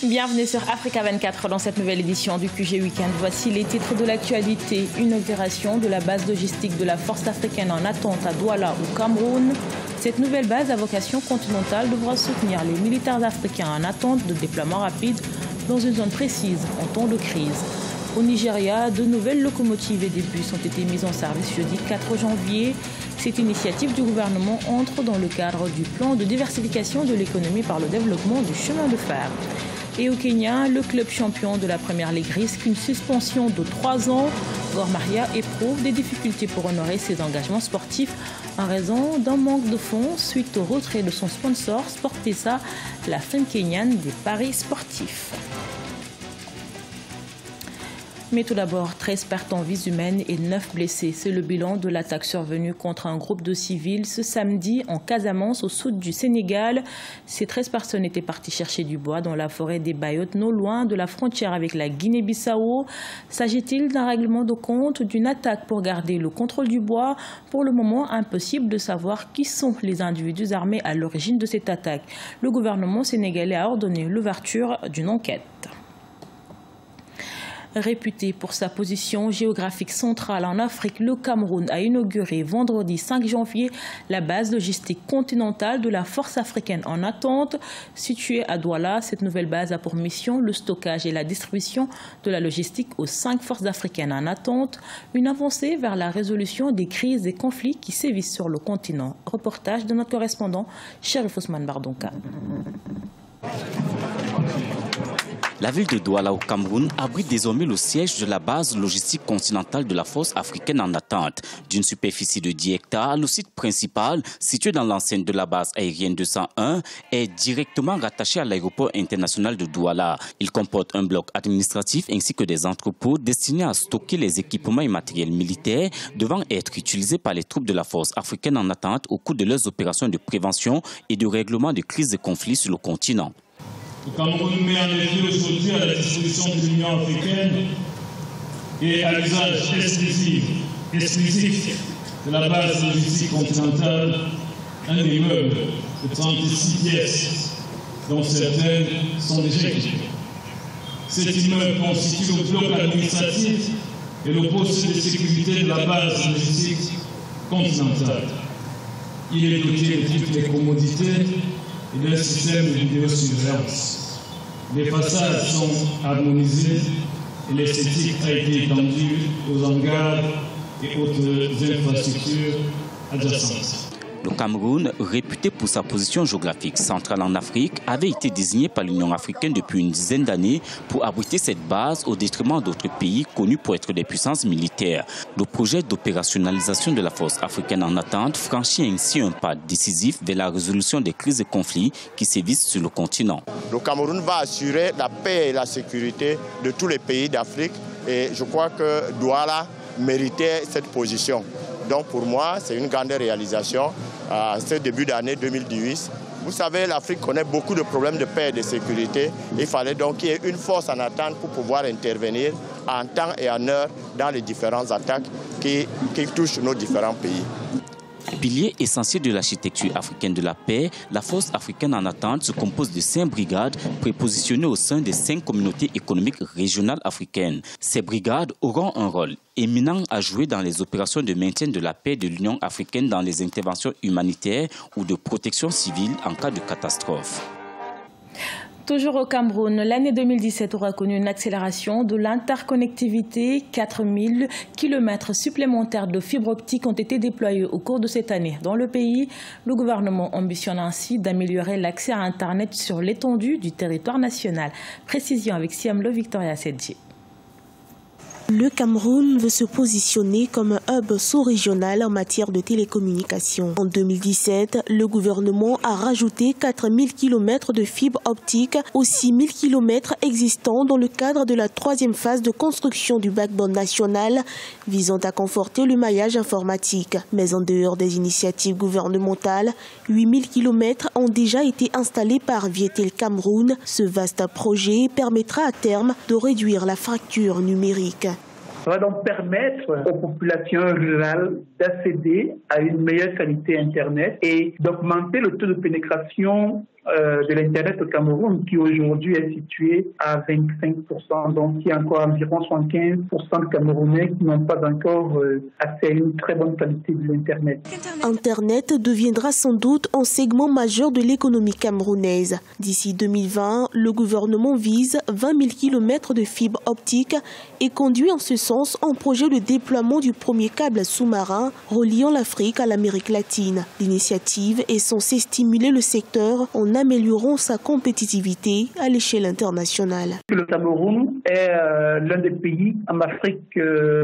Bienvenue sur Africa 24 dans cette nouvelle édition du QG Weekend. Voici les titres de l'actualité. Inauguration de la base logistique de la force africaine en attente à Douala au Cameroun. Cette nouvelle base à vocation continentale devra soutenir les militaires africains en attente de déploiement rapide dans une zone précise en temps de crise. Au Nigeria, de nouvelles locomotives et des bus ont été mises en service jeudi 4 janvier. Cette initiative du gouvernement entre dans le cadre du plan de diversification de l'économie par le développement du chemin de fer. Et au Kenya, le club champion de la Première Ligue risque une suspension de 3 ans. Gor Mahia éprouve des difficultés pour honorer ses engagements sportifs en raison d'un manque de fonds suite au retrait de son sponsor Sportpesa, la firme kenyane des paris sportifs. Mais tout d'abord, 13 pertes en vies humaines et 9 blessés. C'est le bilan de l'attaque survenue contre un groupe de civils ce samedi en Casamance, au sud du Sénégal. Ces 13 personnes étaient parties chercher du bois dans la forêt des Bayottes, non loin de la frontière avec la Guinée-Bissau. S'agit-il d'un règlement de compte, d'une attaque pour garder le contrôle du bois? Pour le moment, impossible de savoir qui sont les individus armés à l'origine de cette attaque. Le gouvernement sénégalais a ordonné l'ouverture d'une enquête. Réputé pour sa position géographique centrale en Afrique, le Cameroun a inauguré vendredi 5 janvier la base logistique continentale de la force africaine en attente. Située à Douala, cette nouvelle base a pour mission le stockage et la distribution de la logistique aux 5 forces africaines en attente. Une avancée vers la résolution des crises et conflits qui sévissent sur le continent. Reportage de notre correspondant, Chérif Ousmane Bardonka. La ville de Douala au Cameroun abrite désormais le siège de la base logistique continentale de la force africaine en attente. D'une superficie de 10 hectares, le site principal, situé dans l'enceinte de la base aérienne 201, est directement rattaché à l'aéroport international de Douala. Il comporte un bloc administratif ainsi que des entrepôts destinés à stocker les équipements et matériels militaires devant être utilisés par les troupes de la force africaine en attente au cours de leurs opérations de prévention et de règlement de crises et conflits sur le continent. Le Cameroun met en effet aujourd'hui à la disposition de l'Union africaine et à l'usage exclusif de la base logistique continentale un immeuble de 36 pièces, dont certaines sont déjà équipées. Cet immeuble constitue le bloc administratif et le poste de sécurité de la base logistique continentale. Il est doté de toutes les commodités et d'un système de vidéosurveillance. Les façades sont harmonisées et l'esthétique a été étendue aux hangars et autres infrastructures adjacentes. Le Cameroun, réputé pour sa position géographique centrale en Afrique, avait été désigné par l'Union africaine depuis une dizaine d'années pour abriter cette base au détriment d'autres pays connus pour être des puissances militaires. Le projet d'opérationnalisation de la force africaine en attente franchit ainsi un pas décisif vers la résolution des crises et conflits qui sévissent sur le continent. Le Cameroun va assurer la paix et la sécurité de tous les pays d'Afrique et je crois que Douala méritait cette position. Donc pour moi, c'est une grande réalisation à ce début d'année 2018. Vous savez, l'Afrique connaît beaucoup de problèmes de paix et de sécurité. Il fallait donc qu'il y ait une force en attente pour pouvoir intervenir en temps et en heure dans les différentes attaques qui touchent nos différents pays. Pilier essentiel de l'architecture africaine de la paix, la force africaine en attente se compose de 5 brigades prépositionnées au sein des 5 communautés économiques régionales africaines. Ces brigades auront un rôle éminent à jouer dans les opérations de maintien de la paix de l'Union africaine dans les interventions humanitaires ou de protection civile en cas de catastrophe. Toujours au Cameroun, l'année 2017 aura connu une accélération de l'interconnectivité. 4000 km supplémentaires de fibres optiques ont été déployés au cours de cette année. Dans le pays, le gouvernement ambitionne ainsi d'améliorer l'accès à Internet sur l'étendue du territoire national. Précision avec Siamlo Victoria Sedji. Le Cameroun veut se positionner comme un hub sous-régional en matière de télécommunications. En 2017, le gouvernement a rajouté 4000 km de fibres optiques aux 6000 km existants dans le cadre de la 3e phase de construction du backbone national visant à conforter le maillage informatique. Mais en dehors des initiatives gouvernementales, 8000 km ont déjà été installés par Vietel Cameroun. Ce vaste projet permettra à terme de réduire la fracture numérique. Ça va donc permettre aux populations rurales d'accéder à une meilleure qualité Internet et d'augmenter le taux de pénétration de l'Internet au Cameroun, qui aujourd'hui est situé à 25%. Donc, il y a encore environ 75% de Camerounais qui n'ont pas encore accès à une très bonne qualité de l'Internet. Internet deviendra sans doute un segment majeur de l'économie camerounaise. D'ici 2020, le gouvernement vise 20 000 km de fibres optiques et conduit en ce sens un projet de déploiement du premier câble sous-marin reliant l'Afrique à l'Amérique latine. L'initiative est censée stimuler le secteur en améliorant sa compétitivité à l'échelle internationale. Le Cameroun est l'un des pays en Afrique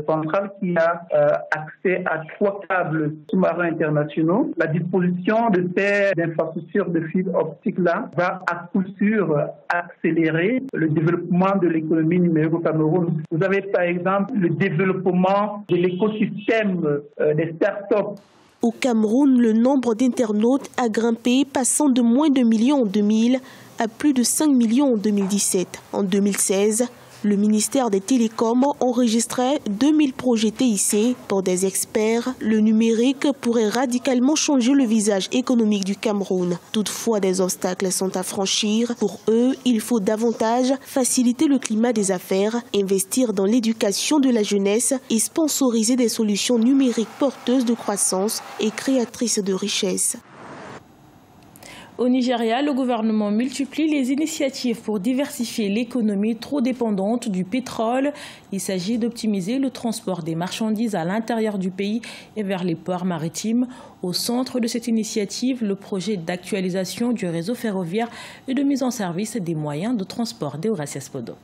centrale qui a accès à 3 câbles sous-marins internationaux. La disposition de ces infrastructures de fibre optique-là va à coup sûr accélérer le développement de l'économie numérique au Cameroun. Vous avez par exemple le développement de l'écosystème des startups. Au Cameroun, le nombre d'internautes a grimpé, passant de moins de 1 million en 2000 à plus de 5 millions en 2017. En 2016, le ministère des Télécoms enregistrait 2000 projets TIC. Pour des experts, le numérique pourrait radicalement changer le visage économique du Cameroun. Toutefois, des obstacles sont à franchir. Pour eux, il faut davantage faciliter le climat des affaires, investir dans l'éducation de la jeunesse et sponsoriser des solutions numériques porteuses de croissance et créatrices de richesse. Au Nigeria, le gouvernement multiplie les initiatives pour diversifier l'économie trop dépendante du pétrole. Il s'agit d'optimiser le transport des marchandises à l'intérieur du pays et vers les ports maritimes. Au centre de cette initiative, le projet d'actualisation du réseau ferroviaire et de mise en service des moyens de transport. Deogracias Podo.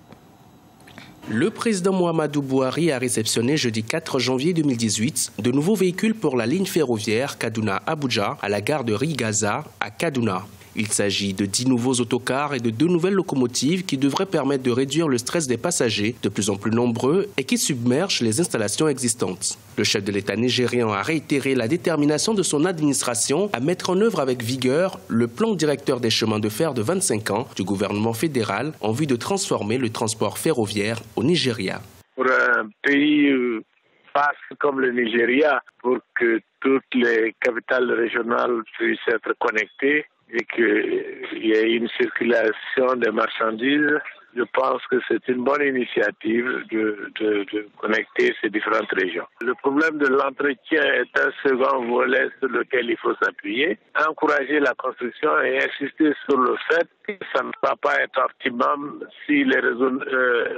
Le président Muhammadu Buhari a réceptionné jeudi 4 janvier 2018 de nouveaux véhicules pour la ligne ferroviaire Kaduna-Abuja à la gare de Rigaza à Kaduna. Il s'agit de 10 nouveaux autocars et de 2 nouvelles locomotives qui devraient permettre de réduire le stress des passagers, de plus en plus nombreux, et qui submergent les installations existantes. Le chef de l'État nigérian a réitéré la détermination de son administration à mettre en œuvre avec vigueur le plan directeur des chemins de fer de 25 ans du gouvernement fédéral en vue de transformer le transport ferroviaire au Nigeria. Pour un pays vaste comme le Nigeria, pour que toutes les capitales régionales puissent être connectées, et qu'il y ait une circulation des marchandises, je pense que c'est une bonne initiative de connecter ces différentes régions. Le problème de l'entretien est un second volet sur lequel il faut s'appuyer, encourager la construction et insister sur le fait que ça ne va pas être optimum si les réseaux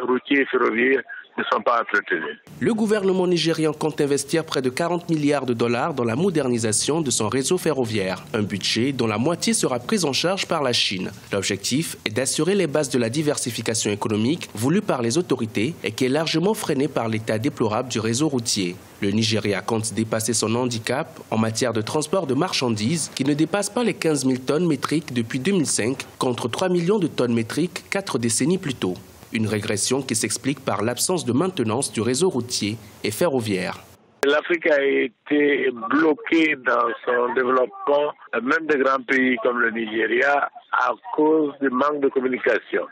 routiers et ferroviaires ne sont pas entretenus. Le gouvernement nigérian compte investir près de 40 milliards de dollars dans la modernisation de son réseau ferroviaire, un budget dont la moitié sera prise en charge par la Chine. L'objectif est d'assurer les bases de la diversification économique voulue par les autorités et qui est largement freinée par l'état déplorable du réseau routier. Le Nigeria compte dépasser son handicap en matière de transport de marchandises qui ne dépasse pas les 15 000 tonnes métriques depuis 2005 contre 3 millions de tonnes métriques 4 décennies plus tôt. Une régression qui s'explique par l'absence de maintenance du réseau routier et ferroviaire. L'Afrique a été bloquée dans son développement, même des grands pays comme le Nigeria, à cause du manque de communication.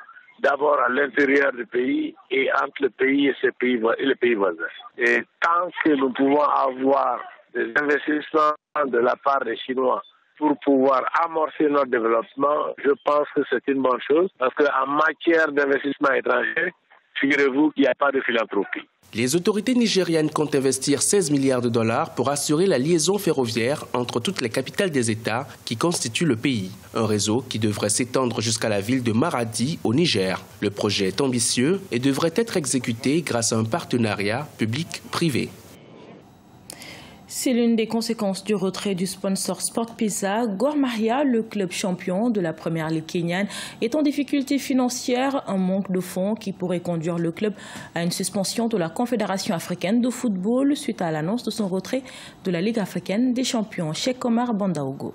D'abord à l'intérieur du pays et entre le pays et les pays voisins. Et tant que nous pouvons avoir des investissements de la part des Chinois pour pouvoir amorcer notre développement, je pense que c'est une bonne chose. Parce qu'en matière d'investissement étranger, figurez-vous qu'il n'y a pas de philanthropie. Les autorités nigériennes comptent investir 16 milliards de dollars pour assurer la liaison ferroviaire entre toutes les capitales des États qui constituent le pays. Un réseau qui devrait s'étendre jusqu'à la ville de Maradi au Niger. Le projet est ambitieux et devrait être exécuté grâce à un partenariat public-privé. C'est l'une des conséquences du retrait du sponsor SportPesa. Gor Mahia, le club champion de la première ligue kenyane, est en difficulté financière, un manque de fonds qui pourrait conduire le club à une suspension de la Confédération africaine de football suite à l'annonce de son retrait de la Ligue africaine des champions. Cheikh Omar Bandaogo.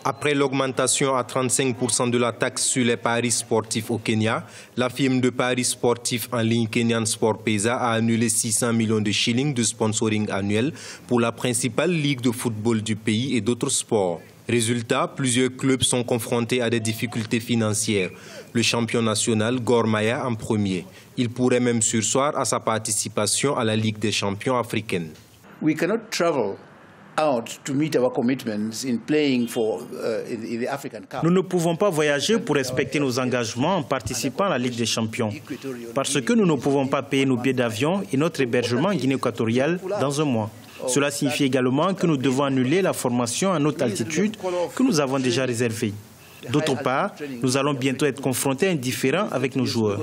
Après l'augmentation à 35% de la taxe sur les paris sportifs au Kenya, la firme de paris sportifs en ligne Kenyan SportPesa a annulé 600 millions de shillings de sponsoring annuel pour la principale ligue de football du pays et d'autres sports. Résultat, plusieurs clubs sont confrontés à des difficultés financières. Le champion national Gor Mahia en premier. Il pourrait même surseoir à sa participation à la Ligue des champions africaine. We cannot travel Nous ne pouvons pas voyager pour respecter nos engagements en participant à la Ligue des Champions. Parce que nous ne pouvons pas payer nos billets d'avion et notre hébergement en Guinée équatoriale dans un mois. Cela signifie également que nous devons annuler la formation à haute altitude que nous avons déjà réservée. D'autre part, nous allons bientôt être confrontés à un différend avec nos joueurs.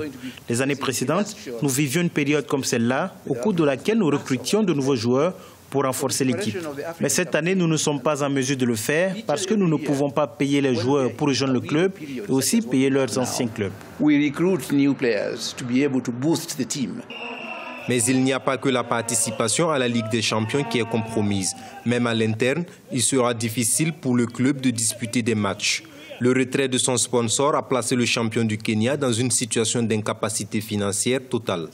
Les années précédentes, nous vivions une période comme celle-là, au cours de laquelle nous recrutions de nouveaux joueurs pour renforcer l'équipe. Mais cette année, nous ne sommes pas en mesure de le faire parce que nous ne pouvons pas payer les joueurs pour rejoindre le club et aussi payer leurs anciens clubs. Mais il n'y a pas que la participation à la Ligue des Champions qui est compromise. Même à l'interne, il sera difficile pour le club de disputer des matchs. Le retrait de son sponsor a placé le champion du Kenya dans une situation d'incapacité financière totale.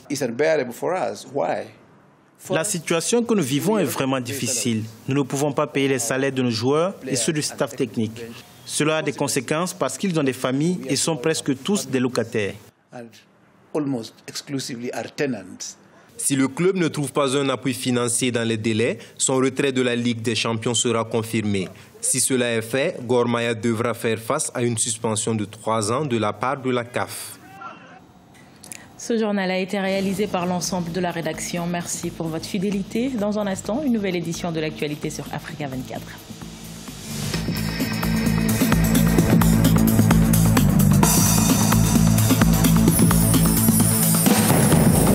La situation que nous vivons est vraiment difficile. Nous ne pouvons pas payer les salaires de nos joueurs et ceux du staff technique. Cela a des conséquences parce qu'ils ont des familles et sont presque tous des locataires. Si le club ne trouve pas un appui financier dans les délais, son retrait de la Ligue des Champions sera confirmé. Si cela est fait, Gor Mahia devra faire face à une suspension de 3 ans de la part de la CAF. Ce journal a été réalisé par l'ensemble de la rédaction. Merci pour votre fidélité. Dans un instant, une nouvelle édition de l'actualité sur Africa 24.